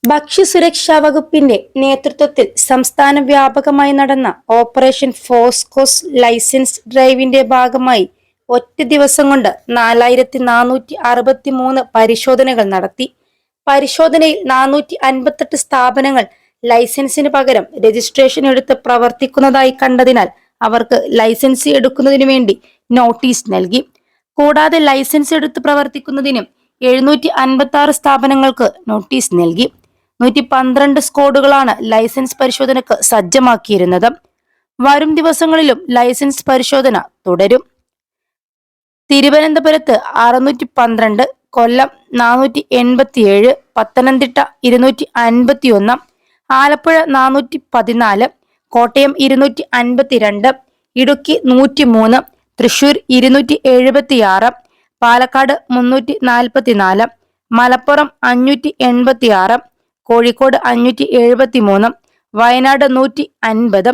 ഭക്ഷ്യസുരക്ഷാ വകുപ്പിന്റെ നേതൃത്വത്തിൽ സംസ്ഥാന വ്യാപകമായി നടന്ന ഓപ്പറേഷൻ ഫോസ്കോസ് ലൈസൻസ് ഡ്രൈവിന്റെ ഭാഗമായി ഒറ്റ ദിവസം കൊണ്ട് 4463 പരിശോധനകൾ നടത്തി. പരിശോധനയിൽ 458 സ്ഥാപനങ്ങൾ ലൈസൻസിന് പകരം രജിസ്ട്രേഷൻ എടുത്ത് പ്രവർത്തിക്കുന്നതായി കണ്ടതിനാൽ അവർക്ക് ലൈസൻസ് എടുക്കുന്നതിനു വേണ്ടി നോട്ടീസ് നൽകി. കൂടാതെ ലൈസൻസ് എടുത്ത് പ്രവർത്തിക്കുന്നതിനും 756 സ്ഥാപനങ്ങൾക്ക് നോട്ടീസ് നൽകി. 112 സ്ക്വാഡുകളാണ് ലൈസൻസ് പരിശോധനയ്ക്ക് സജ്ജമാക്കിയിരുന്നത്. വരും ദിവസങ്ങളിലും ലൈസൻസ് പരിശോധന തുടരും. തിരുവനന്തപുരത്ത് 612, കൊല്ലം 487, പത്തനംതിട്ട 251, ആലപ്പുഴ 414, കോട്ടയം 252, ഇടുക്കി 103, തൃശൂർ 276, പാലക്കാട് 344, മലപ്പുറം 586, കോഴിക്കോട് 573, വയനാട് 150,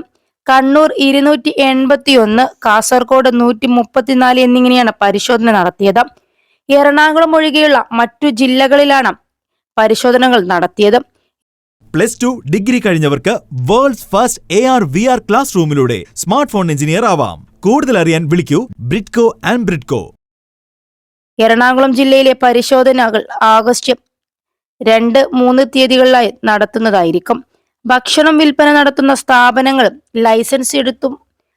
കണ്ണൂർ 281, കാസർഗോഡ് 134 എന്നിങ്ങനെയാണ് പരിശോധന നടത്തിയത്. എറണാകുളം ഒഴികെയുള്ള മറ്റു ജില്ലകളിലാണ് പരിശോധനകൾ നടത്തിയത്. +2 ഡിഗ്രി കഴിഞ്ഞവർക്ക് വേൾഡ്സ് ഫസ്റ്റ് AR/VR ക്ലാസ് റൂമിലൂടെ സ്മാർട്ട് ഫോൺ എഞ്ചിനീയർ ആവാം. കൂടുതൽ അറിയാൻ വിളിക്കൂ ബ്രിഡ്കോ ആൻഡ് ബ്രിഡ്കോ. എറണാകുളം ജില്ലയിലെ പരിശോധനകൾ ആഗസ്റ്റ് 2-3 തീയതികളിലായി നടത്തുന്നതായിരിക്കും. ഭക്ഷണം വിൽപ്പന നടത്തുന്ന സ്ഥാപനങ്ങൾ ലൈസൻസ് എടുത്തും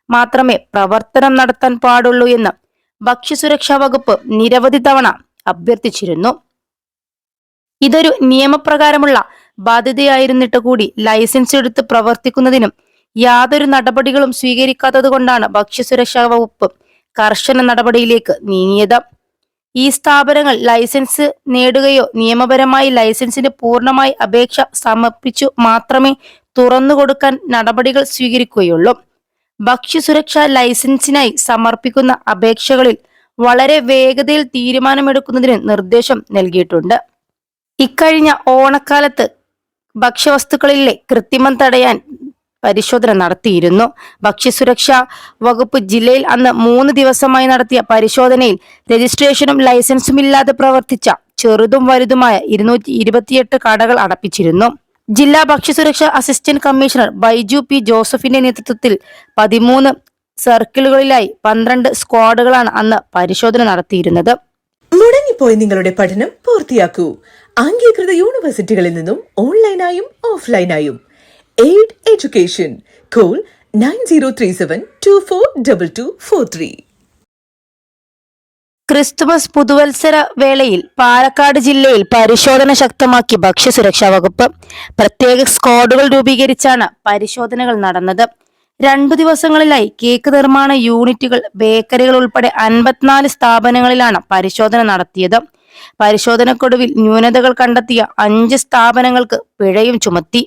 മാത്രമേ പ്രവർത്തനം നടത്താൻ പാടുള്ളൂ എന്ന് ഭക്ഷ്യസുരക്ഷാ വകുപ്പ് നിരവധി തവണ അഭ്യർത്ഥിച്ചിരുന്നു. ഇതൊരു നിയമപ്രകാരമുള്ള ബാധ്യതയായിരുന്നിട്ട് കൂടി ലൈസൻസ് എടുത്ത് പ്രവർത്തിക്കുന്നതിനും യാതൊരു നടപടികളും സ്വീകരിക്കാത്തത് കൊണ്ടാണ് ഭക്ഷ്യസുരക്ഷാ വകുപ്പ് കർശന നടപടിയിലേക്ക് നീങ്ങിയത്. ഈ സ്ഥാപനങ്ങൾ ലൈസൻസ് നേടുകയോ നിയമപരമായി ലൈസൻസിന് പൂർണ്ണമായി അപേക്ഷ സമർപ്പിച്ചു മാത്രമേ തുറന്നു കൊടുക്കാൻ നടപടികൾ സ്വീകരിക്കുകയുള്ളൂ. ഭക്ഷ്യസുരക്ഷാ ലൈസൻസിനായി സമർപ്പിക്കുന്ന അപേക്ഷകളിൽ വളരെ വേഗതയിൽ തീരുമാനമെടുക്കുന്നതിന് നിർദ്ദേശം നൽകിയിട്ടുണ്ട്. ഇക്കഴിഞ്ഞ ഓണക്കാലത്ത് ഭക്ഷ്യവസ്തുക്കളിലെ കൃത്രിമം തടയാൻ പരിശോധന നടത്തിയിരുന്നു. ഭക്ഷ്യസുരക്ഷാ വകുപ്പ് ജില്ലയിൽ അന്ന് 3 ദിവസമായി നടത്തിയ പരിശോധനയിൽ രജിസ്ട്രേഷനും ലൈസൻസും ഇല്ലാതെ പ്രവർത്തിച്ച ചെറുതും വലുതുമായ 228 കടകൾ അടപ്പിച്ചിരുന്നു. ജില്ലാ ഭക്ഷ്യസുരക്ഷാ അസിസ്റ്റന്റ് കമ്മീഷണർ ബൈജു പി ജോസഫിന്റെ നേതൃത്വത്തിൽ 13 സർക്കിളുകളിലായി 12 സ്ക്വാഡുകളാണ് അന്ന് പരിശോധന നടത്തിയിരുന്നത്. മുടങ്ങിപ്പോയി നിങ്ങളുടെ പഠനം പൂർത്തിയാക്കൂ. അംഗീകൃത യൂണിവേഴ്സിറ്റികളിൽ നിന്നും ഓൺലൈനായും ഓഫ്ലൈനായും. Aid Education. കോൾ 9037242243. ക്രിസ്തുമസ് പുതുവത്സര വേളയിൽ പാലക്കാട് ജില്ലയിൽ പരിശോധന ശക്തമാക്കി ഭക്ഷ്യസുരക്ഷാ വകുപ്പ്. പ്രത്യേക സ്ക്വാഡുകൾ രൂപീകരിച്ചാണ് പരിശോധനകൾ നടന്നത്. 2 ദിവസങ്ങളിലായി കേക്ക് നിർമ്മാണ യൂണിറ്റുകൾ, ബേക്കറികൾ ഉൾപ്പെടെ 54 സ്ഥാപനങ്ങളിലാണ് പരിശോധന നടത്തിയത്. പരിശോധനക്കൊടുവിൽ ന്യൂനതകൾ കണ്ടെത്തിയ 5 സ്ഥാപനങ്ങൾക്ക് പിഴയും ചുമത്തി.